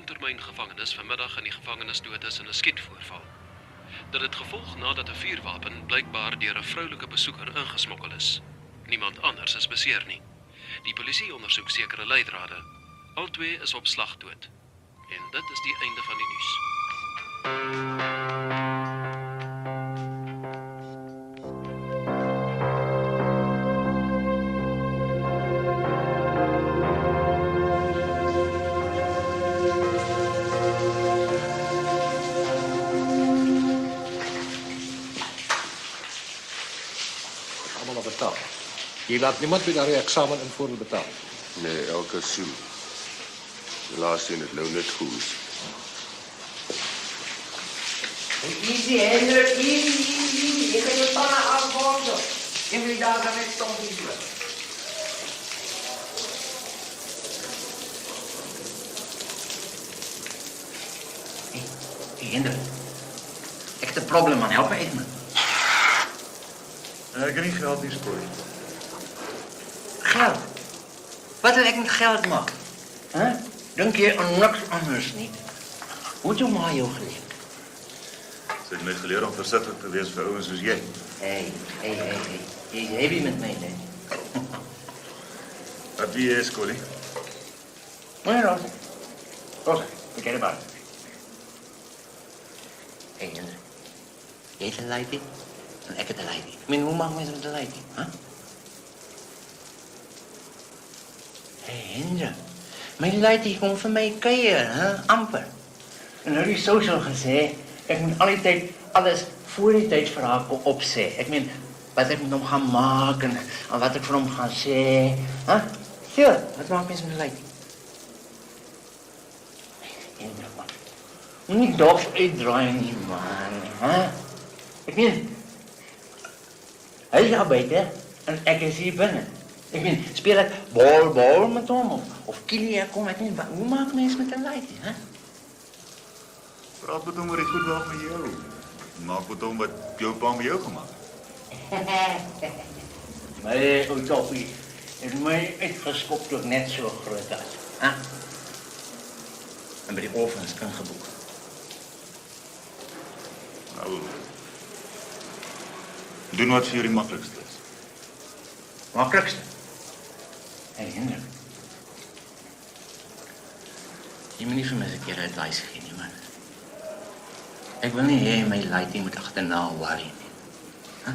langtermyngevangenes vanmiddag in die gevangenis dood is in 'n skietvoorval. Dit het gevolg nadat 'n vuurwapen blykbaar deur 'n vroulike besoeker ingesmokkel is. Niemand anders is beseer nie. Die polisie ondersoek sekere leidrade. Albei is op slag dood. En dit is die einde van die nuus. Allemaal betaal. Je laat niemand weer naar je examen in voordeel betalen. Nee, elke soe. De laatste in het nou net goed. Easy, Hendrik, easy. Ik ga je pannen afbonden. Ik wil daar gaan met stokjes doen. Hey, Hendrik. Ik heb een probleem, man. Help me even. Ik heb niet geld in spoor. Geld? Wat wil ik met geld maken? Huh? Denk je aan niks anders niet? Hoe het jou maar jou geleerd? Ze heeft net geleerd om verzettelijk te wezen voor ouens zoals jij. Hey. Je is heavy met mij, hè? Wat wie is, Collie? Nee, Rosa, forget about it. Hey, Hendrik. Jij hebt een leiding en ik heb een leiding. Ik bedoel, hoe maken mensen met de leiding, hè? Hey, Hendrik. Mijn leiding komt van mij keer, hè? Amper. En dan heb je social gezegd, ik moet altijd alles voor die tijd voor haar opzeggen. Ik meen, wat ik met hem ga maken en wat ik voor hem ga zeggen. Hè? Sure, wat maakt mensen met de leiding? Hendrik, man. Moet niet dof uitdraaien, niet, man. Hè? Ik meen, hij is buiten en ik is hier binnen. Ik meen, speel ik bal met hem of kilie kom ik niet. Hoe maken mensen met de leiding, hè? Praat met hom oor die goed wel met jou. Maak met hom wat jou pa met jou gemaakt. Maar o toppie, het mij uitgeskopt ook net zo groot als. Hè? En bij die ovens ingeboekt. Nou, doen wat voor jou die makkelijkste is. Makkelijkste? Hé, Hendrik. Je moet niet voor mij een keer advies geven, man. Ik wil niet hê my leiding moet achterna worry nie. Huh?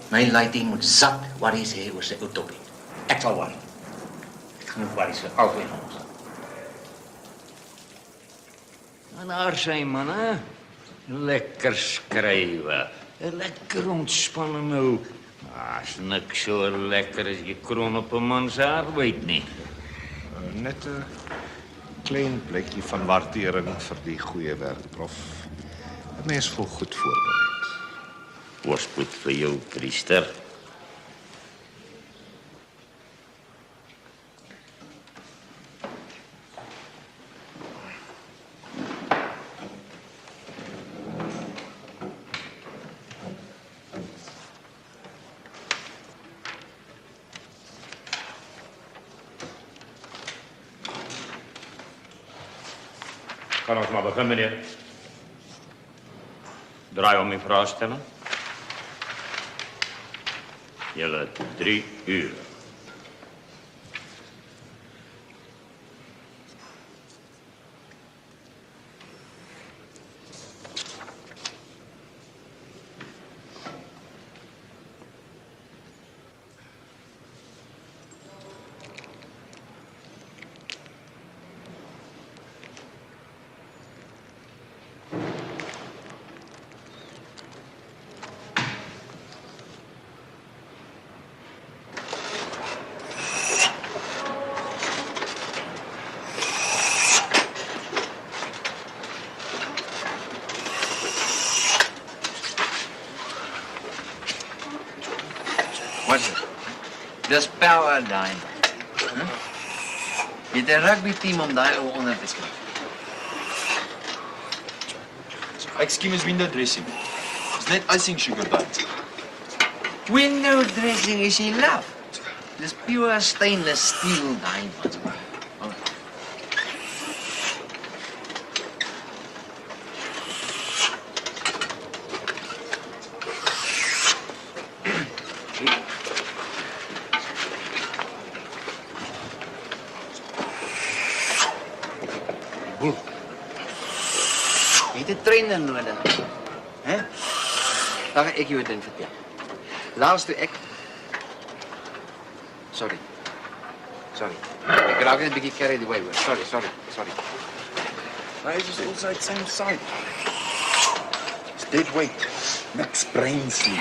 My leiding moet zat worries hê oor sy utopie. Ek sal worry. Ek gaan ook worries vir albei van ons. En daar zijn man, hè? Lekker schrijven. Lekker ontspannen nou. Is niks zo lekker als je kroon op een mans arbeid, niet. Net een klein blikje van waardering voor die goede werk, prof. Het mens voelt goed voorbereid. Was goed voor jou, priester. Kan ons maar beginnen, meneer. Draai om uw vraag stellen. Jullie 3 uur. Dis Paradigm. Je hebt een rugbyteam om daar onder te schrijven. Excuse window dressing. It's net icing sugar butt. Window dressing is in love. Dis pure stainless steel diamond. Jy het 'n trainer nodig. Hè? Dan ga ek jou 'n ding vertel. Laas toe ek Sorry. Ek raak net 'n bietjie carried away. Sorry. Why is this inside same side? It's dead weight. Max brain sleep.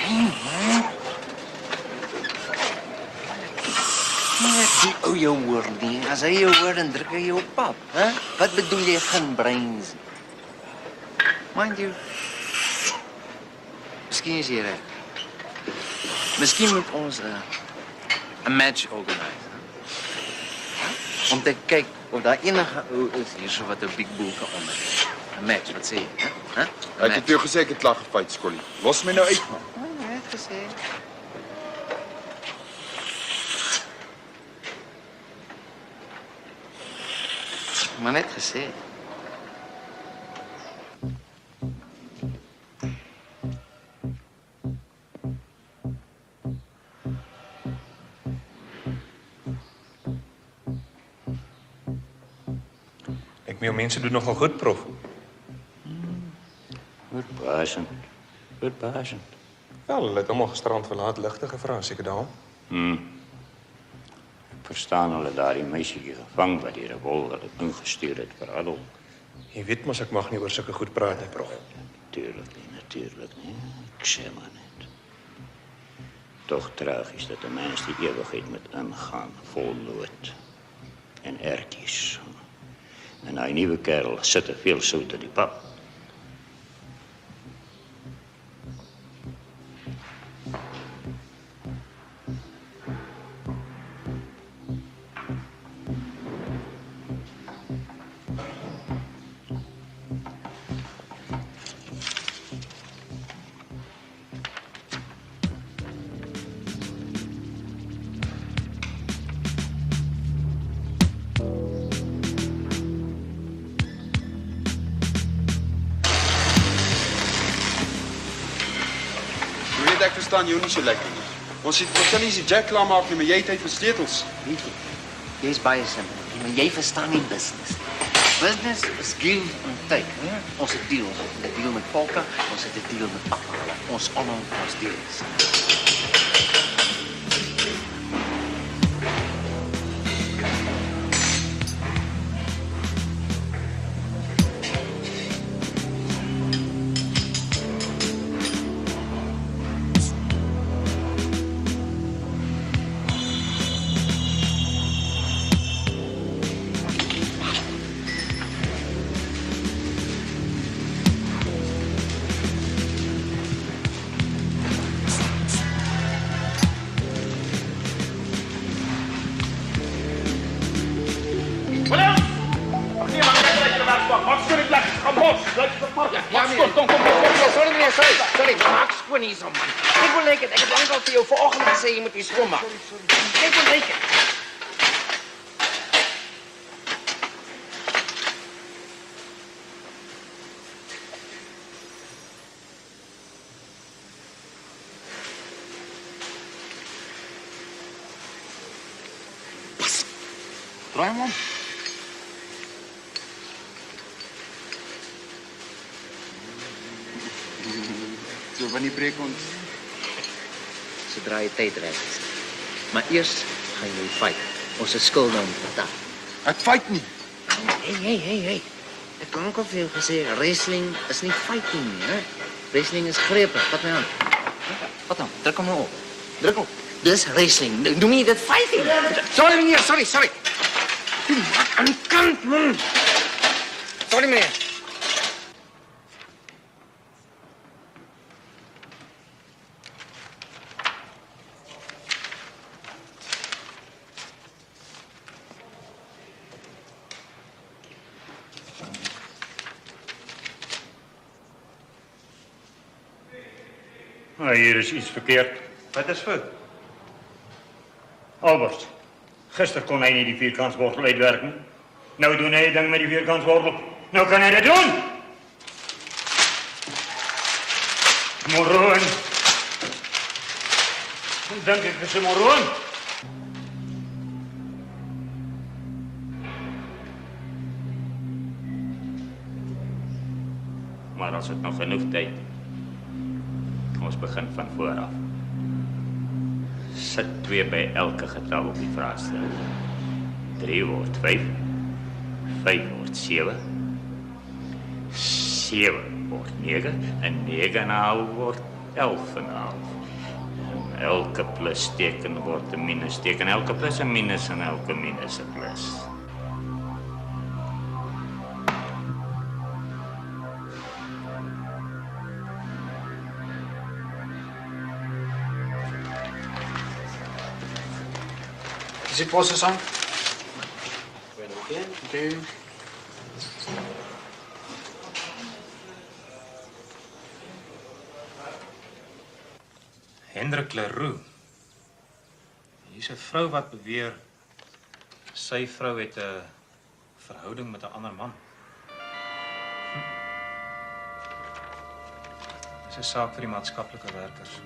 Die ou jou hoor nie. As hy jou hoor, dan druk hy jou op pap. Hè? Wat bedoel jy geen brains? Mind you. Miskien is jy reg. Miskien moet ons 'n match organise. Om te kyk of daar enige ou is hierso wat 'n big bull kan onder. 'n Match, wat sê jy? Hè? Ek het jou gesê ek het klaar gefight, Skollie. Los my nou uit, man. Ja, ek het gesê. Maar net gesê. Ek meen, mense doen nogal goed, prof. Verbaasend. Wel, hulle het almal gisterand verlaat ligte gevra, seker daarom. Ek verstaan hulle daardie meisietjie gevang wat die revolver het ingestuur het vir Adolf. Jy weet mos ek mag nie oor sulke goed praat nie, prof. Natuurlijk nie. Ek sê maar net. Toch tragisch dat 'n mens die ewigheid moet ingaan, vol lood en ertjies. En daai nuwe kerel sit te veel sout in die pap. Ek verstaan jou nie so lekker nie. Ons kan nie die jack klaar maak nie, maar jy het tyd vir sleutels. Weet jy, jy's baie simpel, maar jy verstaan nie business. Business is give and take. Ons het deal. Ons het 'n deal met Polka, ons het 'n deal met Appala. Ons honor ons deals. Sorry, maak skoon hierso, man. Ek wil net, ek het lankal vir jou vanoggend gesê jy moet hier skoon maak. Ek wil net. Pas. Draai hom om. So, wanneer breek ons? Zodra je tijd reg is. Maar eerst gaan jullie fight. Onze skuld nou betaal. Ek fight nie. Hey. Ek kan ook al veel gezegd. Wrestling is niet fighting nie, hè? Wrestling is grepen. Vat mij aan. Wat dan? Druk hem op. Druk op. Dus wrestling. Noem je dat fighting? Sorry meneer, sorry. Maak aan die kant, man. Sorry meneer. Maar hier is iets verkeerd. Wat is fout? Albert, gister kon hij niet die vierkantswortel uitwerken. Nou doen hij ding met die vierkantswortel. Nou kan hij dat doen. Moroen. Dan dink ek is 'n moroon. Maar ons het nog genoeg tyd. Ons begin van voor af. Sit 2 by elke getal op die vraestel. 3 word 5, 5 word 7, 7 word 9 en 9,5 word 11,5. En elke plusteken word 'n minusteken, elke plus 'n minus en elke minus 'n plus. Is die posse aan? Okay. Hendrik Leroux. Hier's 'n vrou wat beweer sy vrou het 'n verhouding met 'n ander man. Dis 'n saak vir die maatskaplike werkers.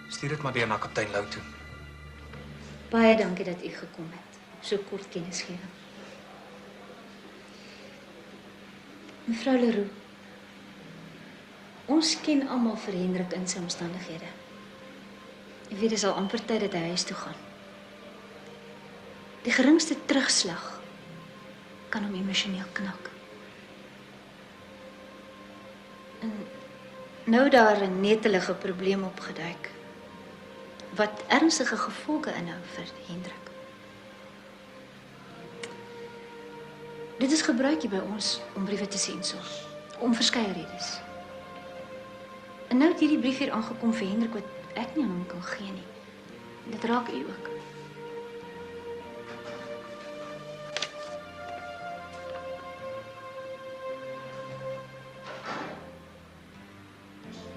Stuur dit maar deur na kaptein Lou toe. Baie dankie dat u gekom het. So kort kennisgewing. Mevrou Leroux, ons ken almal vir Hendrik in sy omstandighede. Ek weet, dit is al amper tyd dat hy huis toe gaan. Die geringste terugslag kan hom emosioneel knak. En nou daar 'n netelige probleem opgeduik wat ernstige gevolge inhou vir Hendrik. Dit is gebruik hier by ons om briewe te sensor, om verskeie redes. En nou het hierdie brief hier aangekom vir Hendrik wat ek nie aan hom kan gee nie. Dit raak u ook.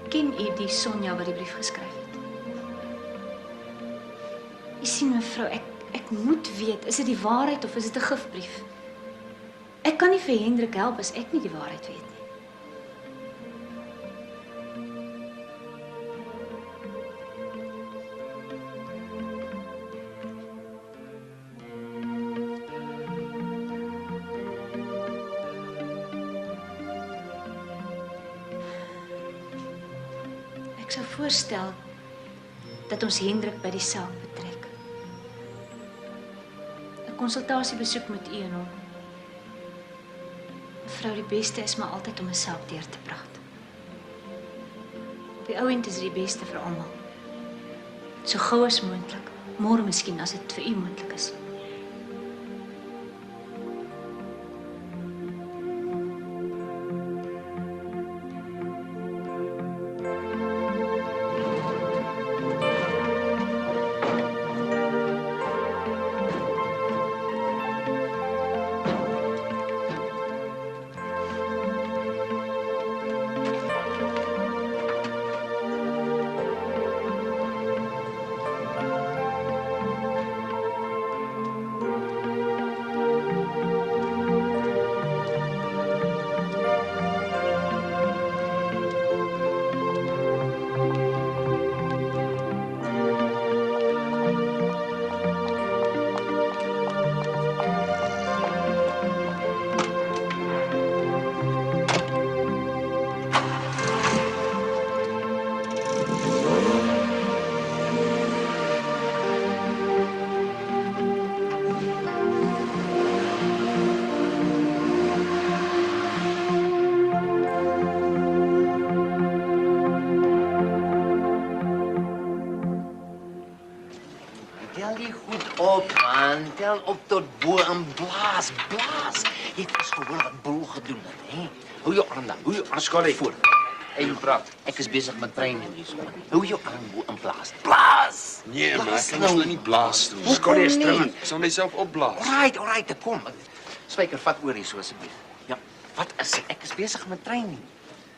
Ken u die Sonja wat die brief geskryf het? U sien mevrou, ek moet weet, is dit die waarheid of is dit 'n gifbrief? Ek kan nie vir Hendrik help as ek nie die waarheid weet nie. Ek sou voorstel dat ons Hendrik by die saak betrek. 'n Konsultasiebesoek met u en hom. Mevrou, die beste is maar altyd om 'n saak deur te praat. Op die ou end is dit die beste vir almal. So gou as moontlik, môre miskien as dit vir u moontlik is. Tel op tot bo en blaas. Jy het ons gehoor wat Bol gedoen het, hè? Hou jou arm dan, hou jou arm Scully. voor. Jy praat. Ek is besig met training hier so. Hou jou arm bo en blaas. Blaas! Nee, maar Blaas ek kan hulle nie blaas nie. Scully is dringend. Ek sal myself opblaas. Alright, kom. Spyker, vat oor hier so asseblief. Ja, wat is dit? Ek is besig met training.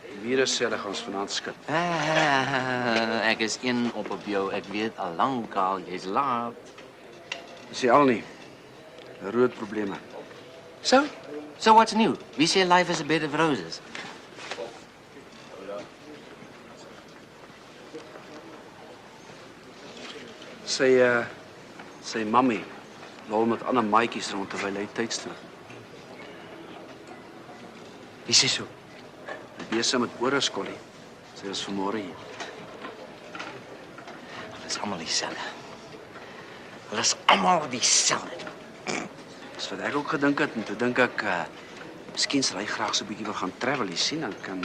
Die virus sê hulle gaan ons vanaand skit. Ek is een op jou. Ek weet al lankal jy's laat. Dis nie al nie. Rood probleme. So what's new? We say life is a bed of roses. Sy mammy lol met ander maatjies rond terwyl hy tydstryk. Wie sê so? Hy besig met oorskolie. Sy is vanmôre hier. Hulle is almal dieselfde. Hulle is almal dieselfde. Dis wat ek ook gedink het en toe dink ek miskien sal hy graag so 'n bietjie wil gaan travel, jy sien, dan kan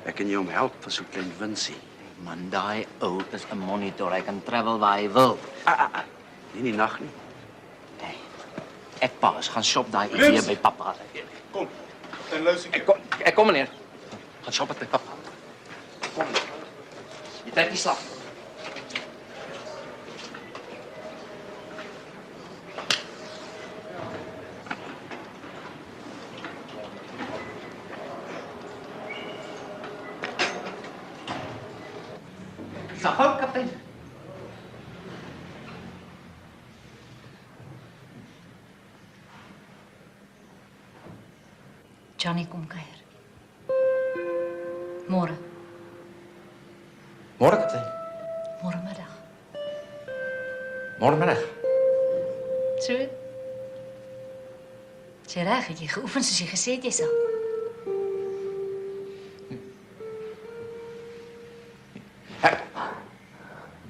ek en jy hom help vir so 'n klein winsie. Man, daai ou is 'n monitor. Hy kan travel waar hy wil. Nie in die nag nie. Nee. Ek pas gaan shop daai idee by pappa. Kom. Dan luister Ek kom meneer. Gaan shop met pappa. Kom. Jy trek nie slaap. Sahau, kaptein. Johnny kom kuier. Môre, Môre, kaptein. môre middag. Môre middag. So. Sy reg, het jy geoefen soos jy gesê het jy sal.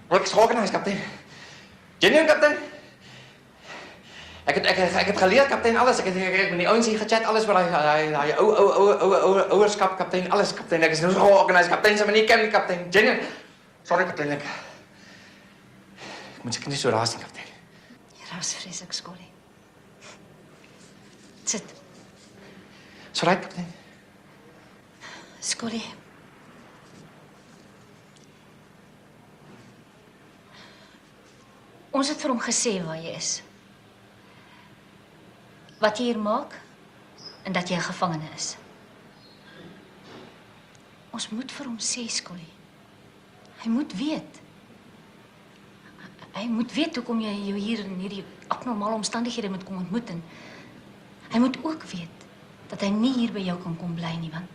Works organized, kaptein. Genuine, kaptein. Ek het geleer, kaptein, alles. Ek het met die ouens hier gechat, alles oor daai ouerskap, kaptein, alles, kaptein. Ek is nou so georganiseerd, kaptein, sy manier ken nie, kaptein. Genuine. Sorry, kaptein, ek moet seker nie so raas nie, kaptein. Jy raas vreeslik, Skollie. Sit, So right, kaptein. Skollie. Ons het vir hom gesê waar jy is. Wat jy hier maak en dat jy 'n gevangene is. Ons moet vir hom sê, Skollie. Hy moet weet. Hy moet weet hoekom jy jou hier in hierdie abnormale omstandighede moet kom ontmoet en hy moet ook weet dat hy nie hier by jou kan kom bly nie, want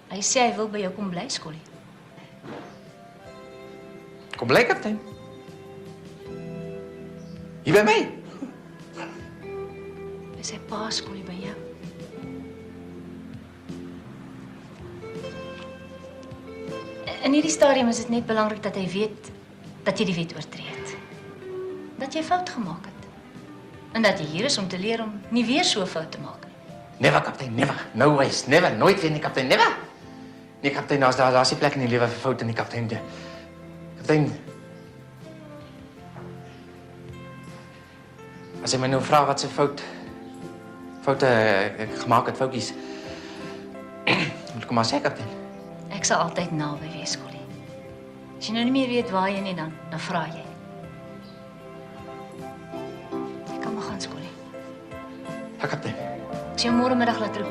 hy sê hy wil by jou kom bly, Skollie. Kom bly, kaptein. Hier by my. Is sy pa, Skollie, by jou? In hierdie stadium is dit net belangrik dat hy weet dat jy die wet oortree het. Dat jy fout gemaak het. En dat jy hier is om te leer om nie weer so 'n fout te maak nie. Never, kaptein, never. No ways, never. Nooit weer nie, kaptein, never. Nee, kaptein, daar's nie plek in die lewe vir foute nie, kaptein. Kaptein. As jy my nou vra wat se foute ek gemaak het, foutjies. Moet kom maar sê, kaptein. Ek sal altyd naby wees, Skollie. As jy nou nie meer weet waar jy nie, dan vra jy. Jy kan maar gaan, Skollie. Ja, kaptein. Ek sal jou môre middag laat roep.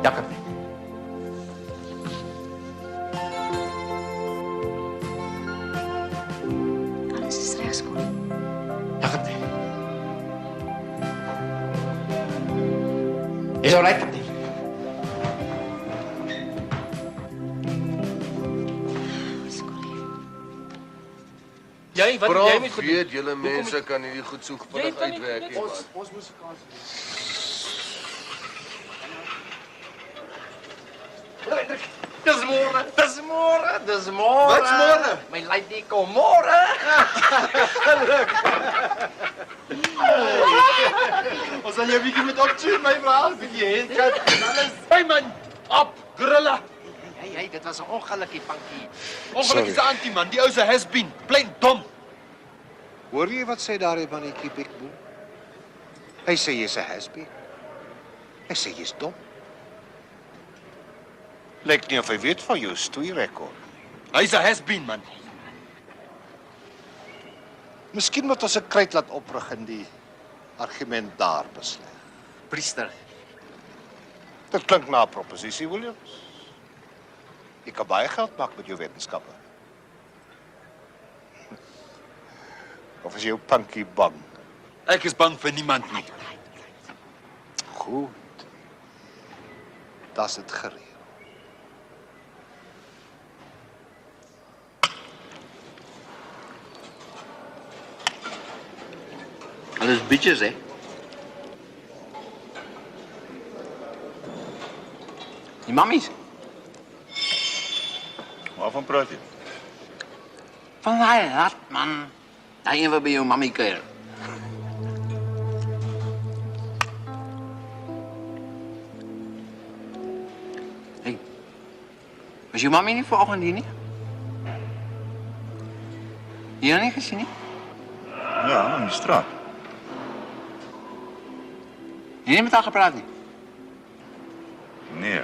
Ja, kaptein. Alles is reg, Skollie. Ja, kaptein. Is all right, kaptein. Jy, wat Bro, jy moet gedoen? weet julle mense kan hierdie goed so vinnig uitwerk nie, man. Ons moes kans. Dis môre. Dis môre. Dis môre. Wat's môre? My lady kom môre. Ons sal jou bietjie met optune, my vrou, bietjie haircut en alles. Hey man, op, gorilla. Hey, dit was 'n ongelukkige pankie. Ongelukkig is 'n antie man, die ou se has been, plain dom. Hoor jy wat sê daar van die Kiepekboe? Hy sê jy's 'n has-been. Hy sê jy's dom. Lyk nie of hy weet van jou stoeirekord. Hy's 'n has been man. Miskien moet ons 'n kruit laat oprig in die argument daar besleg. Priester. Dit klink na 'n proposisie, Williams. Jy kan baie geld maak met jou wetenskappe. Of is jou pankie bang? Ek is bang vir niemand nie. Goed. Das dit gereël. Hulle is bitches, hè? Die mammies. Waarvan praat jy? Van daai rat, man. Daai een wat by jou mammie kuier. Hey, was jou mammie nie vanoggend hier nie? Jy het nie gesien nie? Ja, in die straat. Jy het nie met haar gepraat nie? Nee.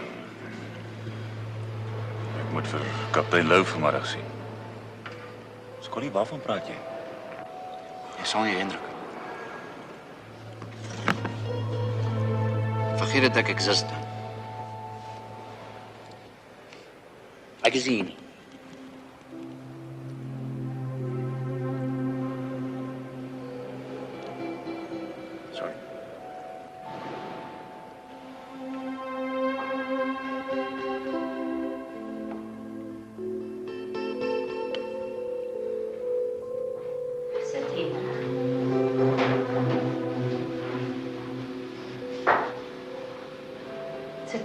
Ek moet vir kaptein Lou vanmiddag sien. Skollie, waarvan praat jy? Jy sal nie Hendrik. Vergeet dat ek exist. Ek is hier nie. Sorry. Sit hier. Sit.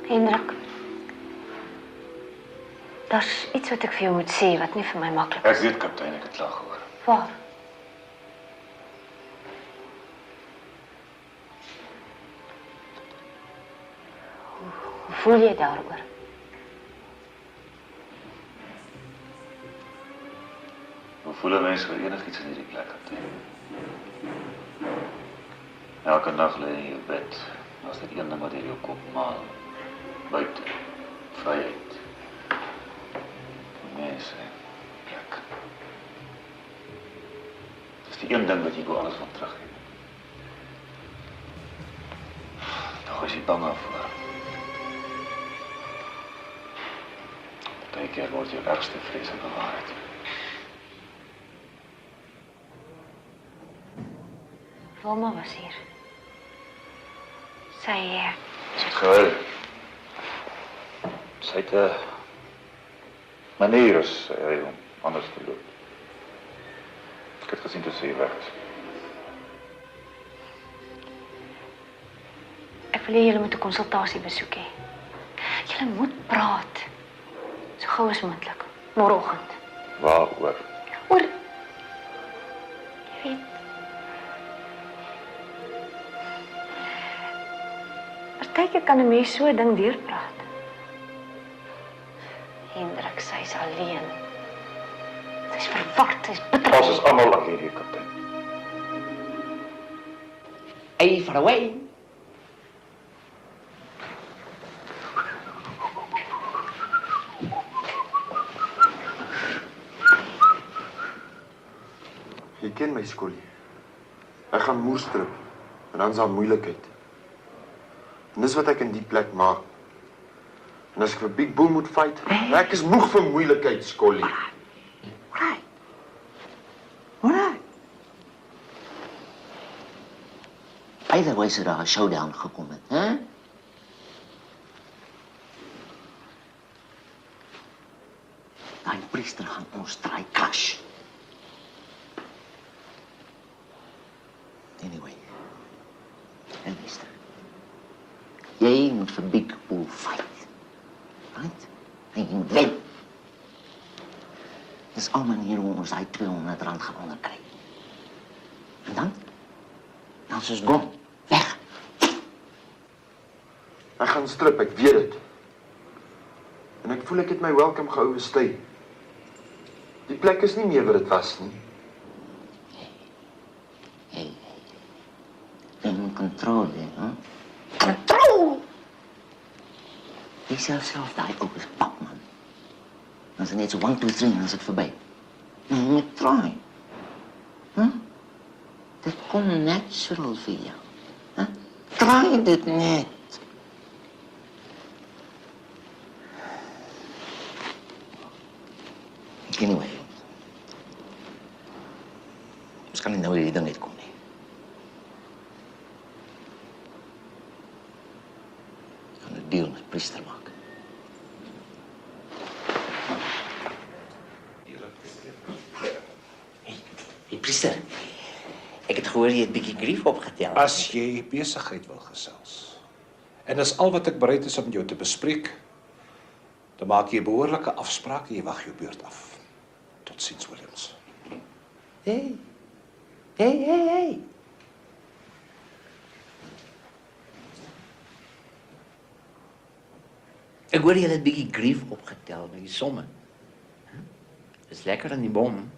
Hendrik. Daar's iets wat ek vir jou moet sê wat nie vir my maklik is. Ek weet, kaptein, ek het klaar gehoor. Waar? Hoe voel jy daaroor? Hoe voel 'n mens vir enigiets in hierdie plek, kaptein? Elke nag lê jy in jou bed, as dit een ding wat in jou kop maal. Buite, vryheid. Mense, plek. Dis die een ding wat jy wil alles van terug hê. Nog is jy bang daarvoor. Partykeer word jou ergste vrese bewaarheid. Wilma was hier. Sy Sy het gehuil. Sy het 'n manier as hy om anders te loop. Ek het gesien toe sy weg is. Ek wil hê julle moet 'n konsultasie besoek hê. Julle moet praat. So gou as moontlik. Môreoggend. Waaroor? Oor jy weet. Partykeer kan 'n mens so 'n ding deurpraat. Hendrik, sy's alleen. Sy's verward, sy's bitter. Ons is almal alleen hier, kaptein. Hey, far away. Jy ken my, Skollie. Ek gaan moerstrip en dan is daar moeilikheid. En dis wat ek in die plek maak. En as ek vir Big Bull moet fight, ek is moeg vir moeilikheid, Skollie. Alright. Either way is daar 'n showdown gekom het, hè? Daai priester gaan ons draai crash. Anyway. En mister. Jy moet vir Big Bull fight. Right? En jy moet wen. Dis al maniere hoe ons daai R200 gaan onderkry. En dan is ons gone. Weg. Ek gaan strip, ek weet dit. En ek voel ek het my welcome geoorstay. Die plek is nie meer wat dit was nie. Jy moet controle, hè? Control! Jy self daai ook is pap, man. Dan is het net so 1, 2, 3 en dan is het voorbij. Maar je moet try. Dit komt natural voor jou. Try dit net. Anyway. Ons kan nie nou hierdie ding uitkom nie. Ek kan 'n deal met priester maak. Luister, ek het gehoor jy het bietjie grief opgetel. As jy besigheid wil gesels, en dis al wat ek bereid is om jou te bespreek, dan maak jy 'n behoorlike afspraak en jy wag jou beurt af. Totsiens, Williams. Hey. Ek hoor jy het bietjie grief opgetel met die somme. Dis lekker in die bom.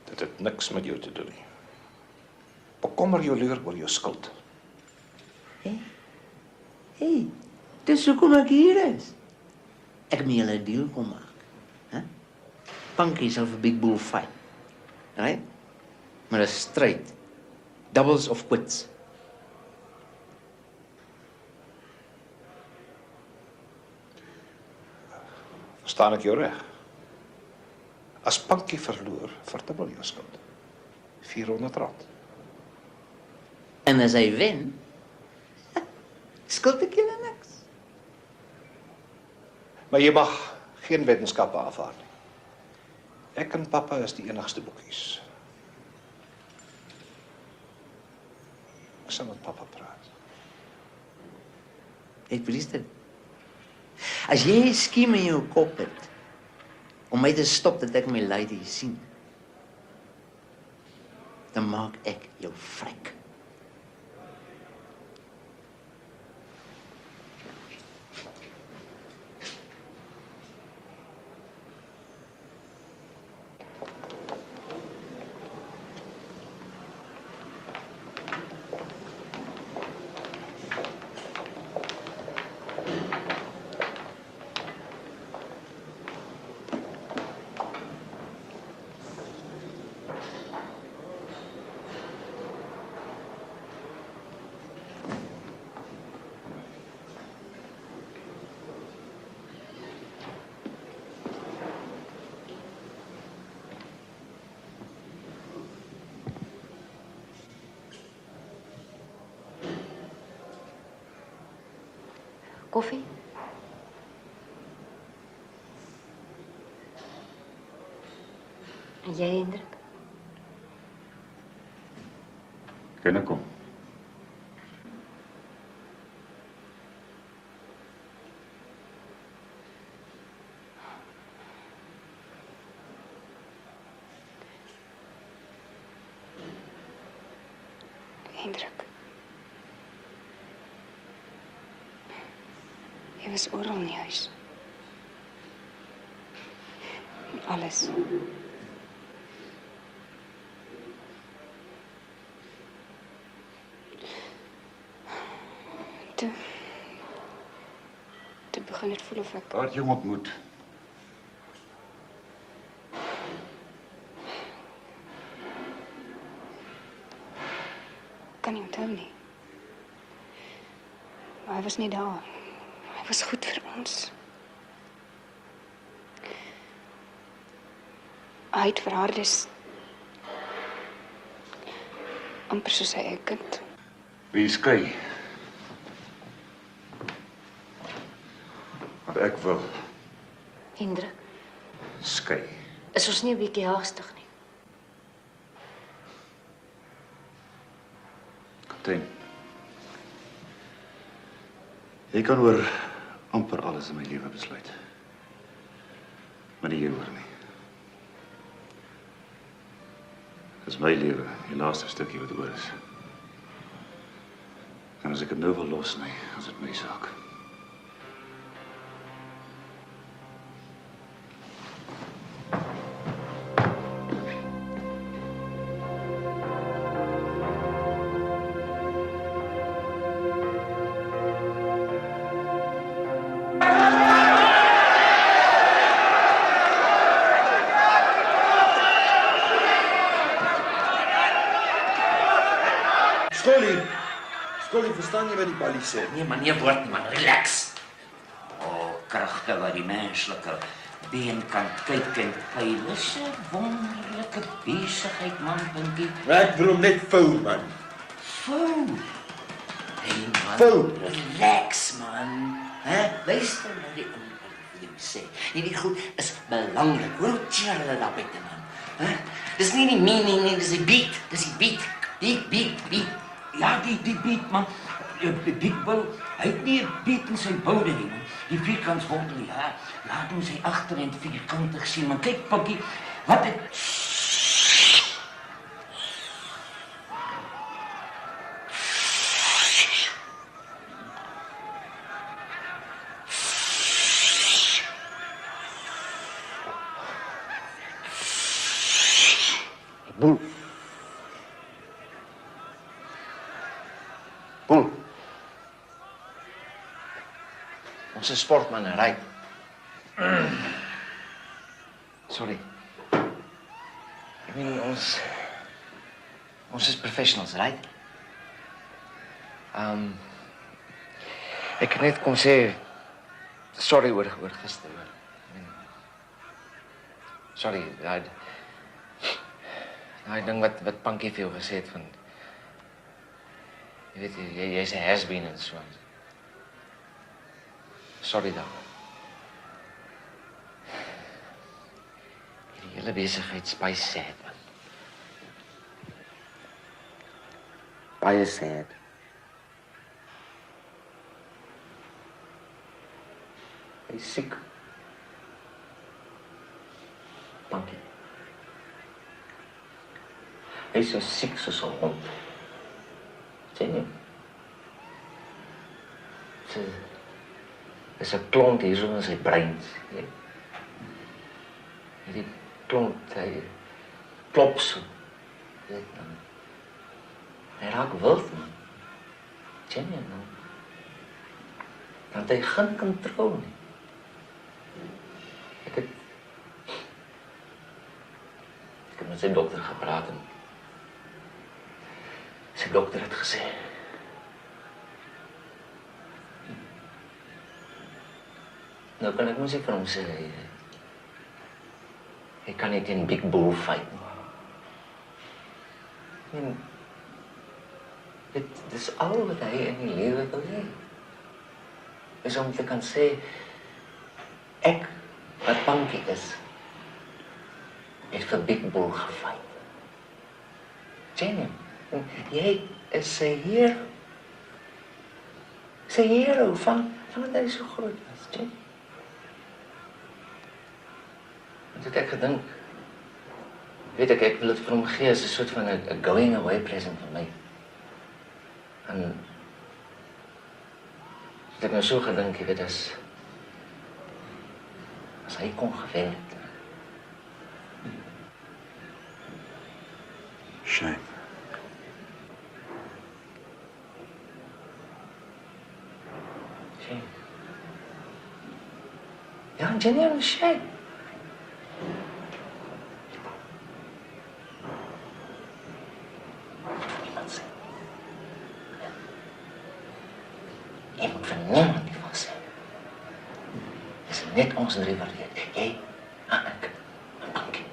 Dit het niks met jou te doen nie. Bekommer jou liewer oor jou skuld. Hey, dis hoekom ek hier is. Ek het met julle 'n deal kom maak. Punky sal vir Big Bull fight. Right? Maar 'n stryd. Doubles of quits. Verstaan ek jou reg? As Punky verloor, verdubbel jou skuld. R400. En as hy wen, skuld ek julle niks. Maar jy mag geen wetenskappe aanvaar nie. Ek en pappa is die enigste boekies. Ek sal met pappa praat. Ek priester. As jy 'n skiem in jou kop het om my te stop dat ek my lady sien, dan maak ek jou vrek. Koffie? En jy, Hendrik? Binnenkom. Hendrik. Jy was oral in die huis. Alles. Toe begin het voel of ek... Waar het jy hom ontmoet? Kan nie onthou nie. Maar hy was nie daar. Hy was goed vir ons. Hy het vir haar dus amper soos sy eie kind. Wie skei? Wat ek wil, Hendrik, skei. is ons nie 'n bietjie haastig nie? Kaptein. Jy kan oor amper alles in my lewe besluit. Maar nie hieroor nie. Dis my lewe, die laaste stukkie wat oor is. En as ek dit nou wil losny, is dit my saak. Skollie, verstaan jy wat die ballie sê? Nee, man, nie woord nie, man. Relax. Kragte wat die menslike been kan kyk en pyl. Dis 'n wonderlike besigheid, man, Pinkie. Ek wil hom net vou, man. Vou? Hey, man. Vou. Relax, man. Luister na die inhoud wat jy sê. Hierdie goed is belangrik. Hoe chill hulle daar buite, man. Dis nie die meaning nie, dis die beat. Dis die beat. Beat. Ja, die beat, man. Die Big Bull, hy het nie 'n beat in sy boude nie, man. Die vierkantswortel, ja. Laat hom sy agterend vierkantig sien, man. Kyk, Pakkie, wat het... Boel. Ons is sportmanne, right? Sorry. I mean, ons is professionals, right? Ek het net kom sê sorry oor gister. Sorry, daai ding wat Punky vir jou gesê het van jy weet jy's 'n has-been en so. Sorry dan. Die hele besigheid baie sad, man. Baie sad. Hy's siek. Punky. Hy's so siek soos 'n hond. Sien jy? Dis 'n klont hier so in sy brein. Hierdie klont, hy klop so. Hy raak wild, man. Sien jy nou? Want hy geen kontrole nie. Ek het met sy dokter gepraat en sy dokter het gesê nou kan ek mos vir hom sê hy kan nie teen Big Bull fight nie. Dit is al wat hy in die lewe wil hê. Is om te kan sê ek wat Punky is het vir Big Bull gefight. Jenny, jy is sy hero. Sy hero van wat hy so groot was, Jenny. En toe het ek gedink, weet ek wil dit vir hom gee as 'n soort van 'n going away present van my. En het ek nou so gedink, jy weet, as hy kon gewen het. Shame. Shame. Ja, genuine shame. Niemand sê. Jy moet van niemand die van sê. Dis net ons drie wat weet. Jy, ek, en Punky.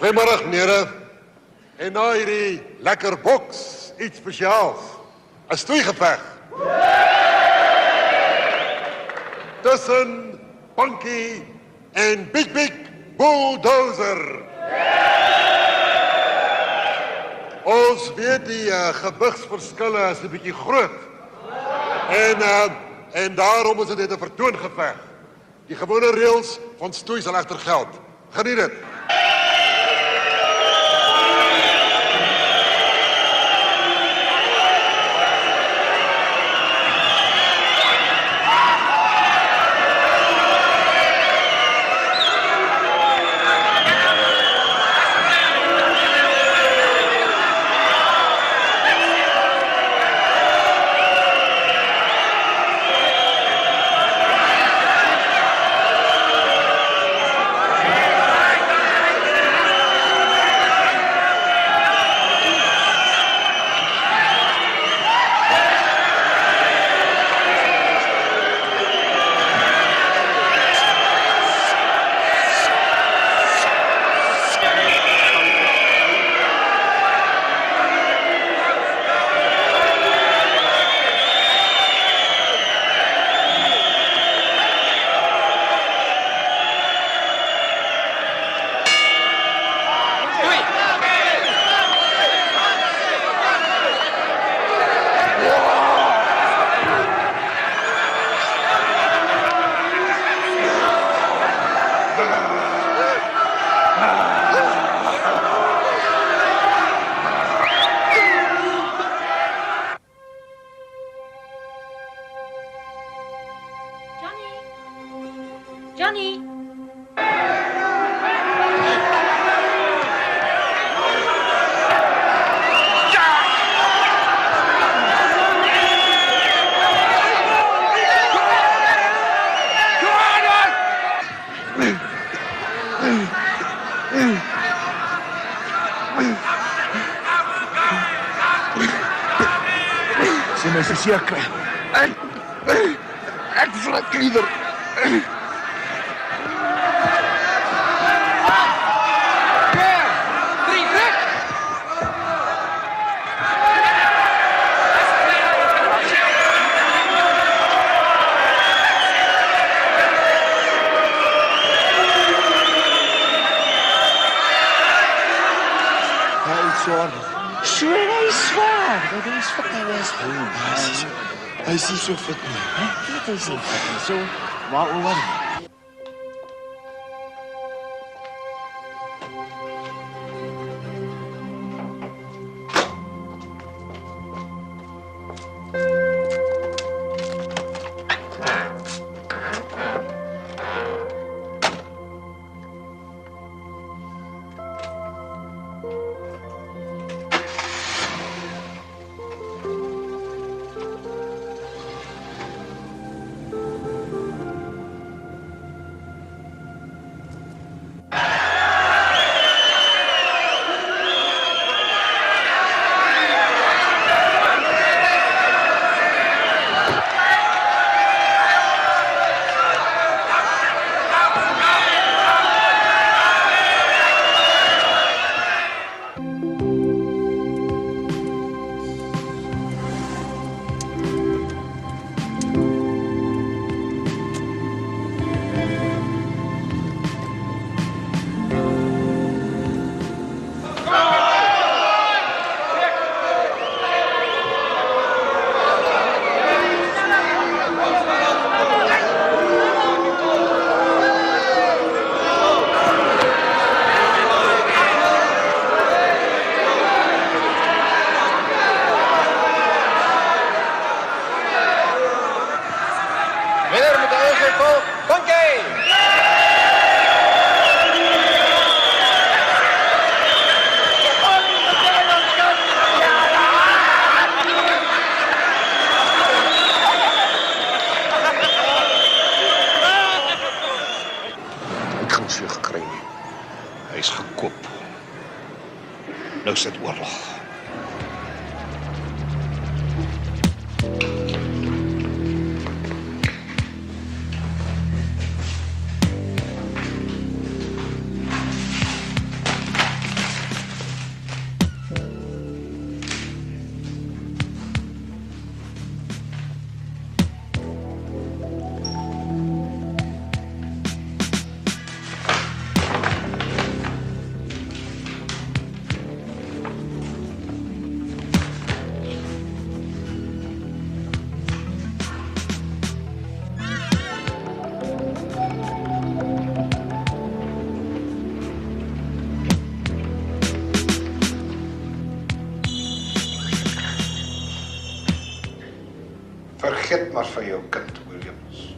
Goeiemôre, meneere. En na hierdie lekker boks, iets spesiaals. 'n stoeigeveg. Tussen Punky en Big Bulldozer. Ons weet die gewigsverskille is 'n bietjie groot. En daarom is dit 'n vertoongeveg. Die gewone reëls van stoei sal egter geld. Geniet dit. Johnny. Sy my so seer kry. Ek vlek lieder. So hy swaar, dat is wat hy was doen. Hy is nie so fit nie. Dit is nie fit nie, so waaroor? Nou sit oorlog. Vergeet maar van jou kind, Williams.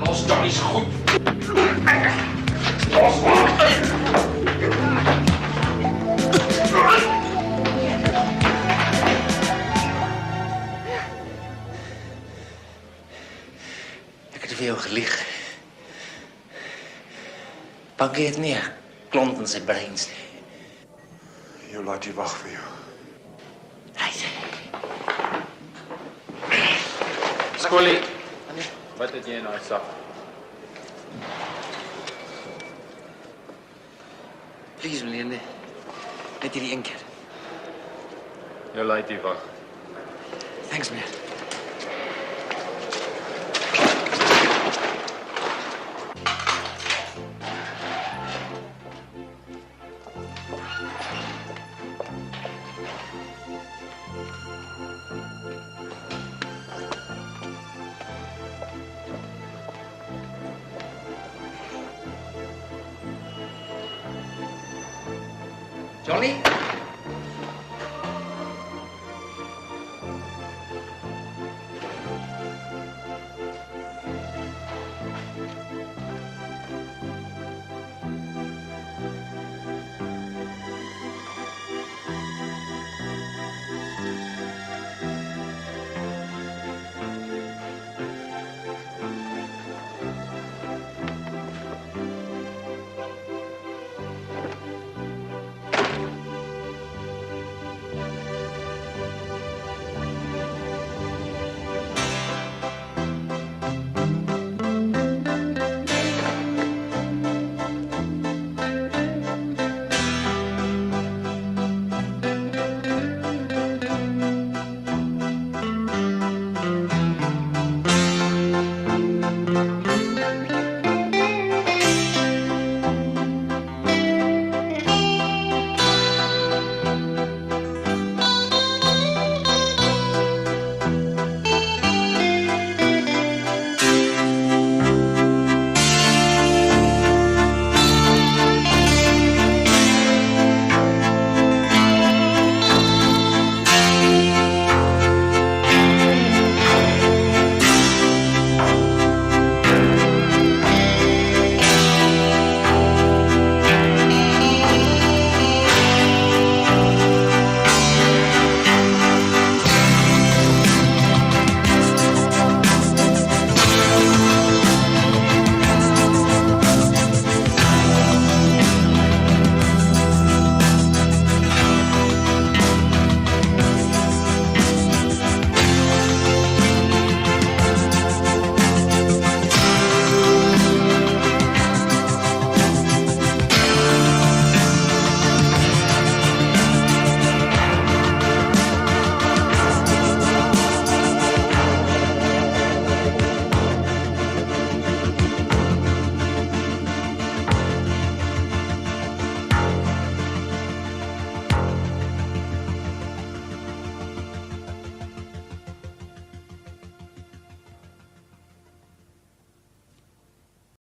Los Johnny is goed. Los Ek het vir jou gelieg. Pankie het nie 'n klont in sy breins nie. Jou laat jy wag vir jou. Scully, wat het jy in daai sak? Please, meneer, net hierdie een keer. Jou laat jy wag. Thanks, meneer. Johnny?